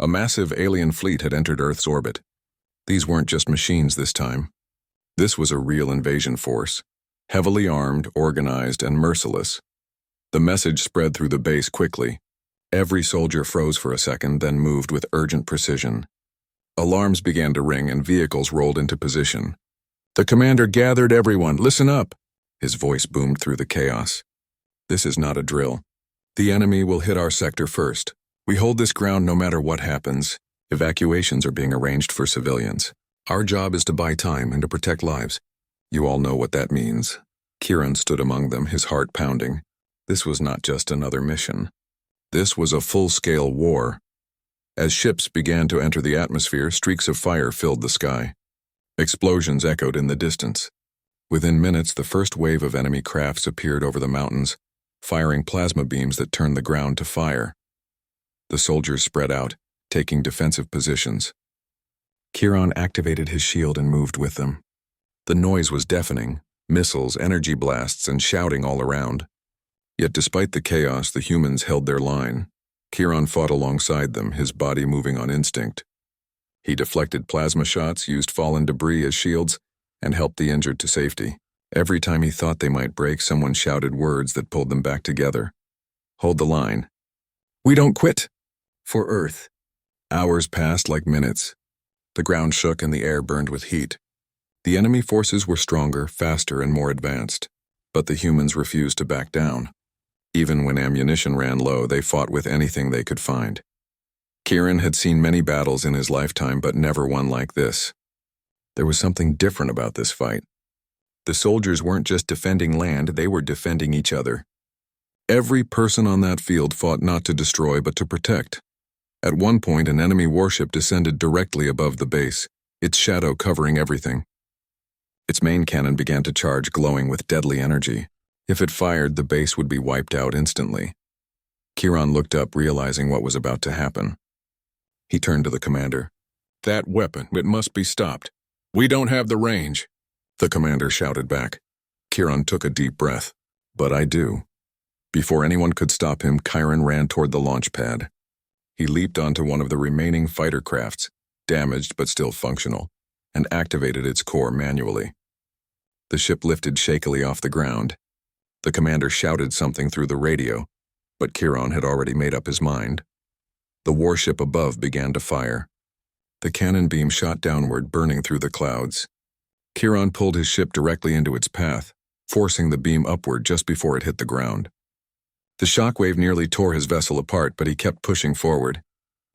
A massive alien fleet had entered Earth's orbit. These weren't just machines this time. This was a real invasion force, heavily armed, organized, and merciless. The message spread through the base quickly. Every soldier froze for a second, then moved with urgent precision. Alarms began to ring and vehicles rolled into position. The commander gathered everyone. "Listen up." His voice boomed through the chaos. "This is not a drill. The enemy will hit our sector first. We hold this ground no matter what happens. Evacuations are being arranged for civilians. Our job is to buy time and to protect lives. You all know what that means." Kieran stood among them, his heart pounding. This was not just another mission. This was a full-scale war. As ships began to enter the atmosphere, streaks of fire filled the sky. Explosions echoed in the distance. Within minutes, the first wave of enemy crafts appeared over the mountains, firing plasma beams that turned the ground to fire. The soldiers spread out, taking defensive positions. Kieran activated his shield and moved with them. The noise was deafening, missiles, energy blasts, and shouting all around. Yet despite the chaos, the humans held their line. Kieran fought alongside them, his body moving on instinct. He deflected plasma shots, used fallen debris as shields, and helped the injured to safety. Every time he thought they might break, someone shouted words that pulled them back together. Hold the line. We don't quit. For Earth. Hours passed like minutes. The ground shook and the air burned with heat. The enemy forces were stronger, faster, and more advanced, but the humans refused to back down. Even when ammunition ran low, they fought with anything they could find. Kieran had seen many battles in his lifetime, but never one like this. There was something different about this fight. The soldiers weren't just defending land, they were defending each other. Every person on that field fought not to destroy, but to protect. At one point, an enemy warship descended directly above the base, its shadow covering everything. Its main cannon began to charge, glowing with deadly energy. If it fired, the base would be wiped out instantly. Kieran looked up, realizing what was about to happen. He turned to the commander. That weapon, it must be stopped. We don't have the range. The commander shouted back. Kieran took a deep breath. But I do. Before anyone could stop him, Kieran ran toward the launch pad. He leaped onto one of the remaining fighter crafts, damaged but still functional, and activated its core manually. The ship lifted shakily off the ground. The commander shouted something through the radio, but Kieran had already made up his mind. The warship above began to fire. The cannon beam shot downward, burning through the clouds. Kieran pulled his ship directly into its path, forcing the beam upward just before it hit the ground. The shockwave nearly tore his vessel apart, but he kept pushing forward.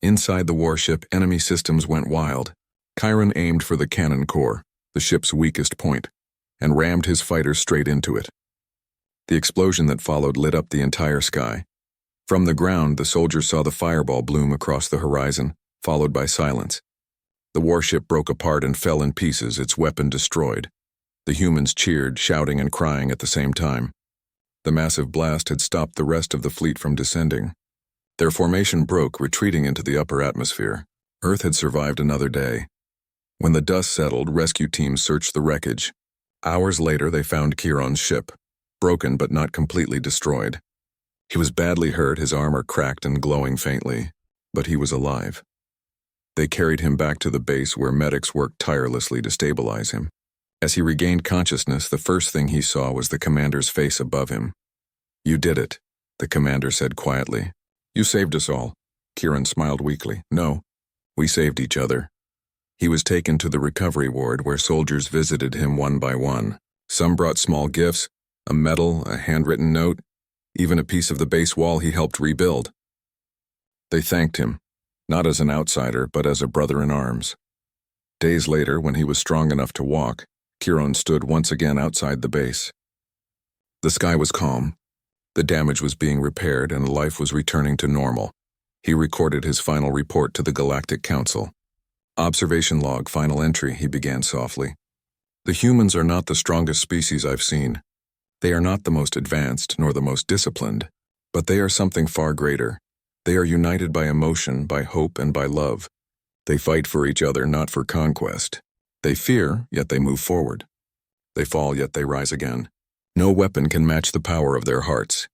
Inside the warship, enemy systems went wild. Kieran aimed for the cannon core, the ship's weakest point, and rammed his fighter straight into it. The explosion that followed lit up the entire sky. From the ground, the soldiers saw the fireball bloom across the horizon, followed by silence. The warship broke apart and fell in pieces, its weapon destroyed. The humans cheered, shouting and crying at the same time. The massive blast had stopped the rest of the fleet from descending. Their formation broke, retreating into the upper atmosphere. Earth had survived another day. When the dust settled, rescue teams searched the wreckage. Hours later, they found Kieran's ship, broken but not completely destroyed. He was badly hurt, his armor cracked and glowing faintly, but he was alive. They carried him back to the base where medics worked tirelessly to stabilize him. As he regained consciousness, the first thing he saw was the commander's face above him. You did it, the commander said quietly. You saved us all. Kieran smiled weakly. No, we saved each other. He was taken to the recovery ward where soldiers visited him one by one. Some brought small gifts, a medal, a handwritten note, even a piece of the base wall he helped rebuild. They thanked him, not as an outsider, but as a brother in arms. Days later, when he was strong enough to walk, Kieran stood once again outside the base. The sky was calm. The damage was being repaired and life was returning to normal. He recorded his final report to the Galactic Council. Observation log, final entry, he began softly. The humans are not the strongest species I've seen. They are not the most advanced nor the most disciplined, but they are something far greater. They are united by emotion, by hope, and by love. They fight for each other, not for conquest. They fear, yet they move forward. They fall, yet they rise again. No weapon can match the power of their hearts.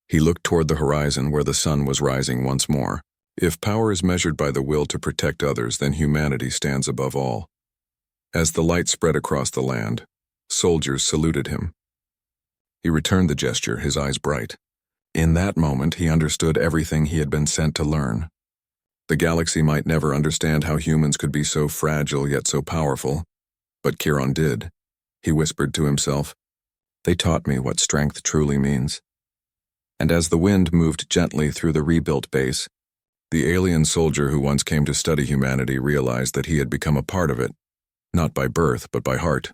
He looked toward the horizon where the sun was rising once more. If power is measured by the will to protect others, then humanity stands above all. As the light spread across the land, soldiers saluted him. He returned the gesture, his eyes bright. In that moment, he understood everything he had been sent to learn. The galaxy might never understand how humans could be so fragile yet so powerful, but Kieran did. He whispered to himself, "They taught me what strength truly means." And as the wind moved gently through the rebuilt base, the alien soldier who once came to study humanity realized that he had become a part of it, not by birth but by heart.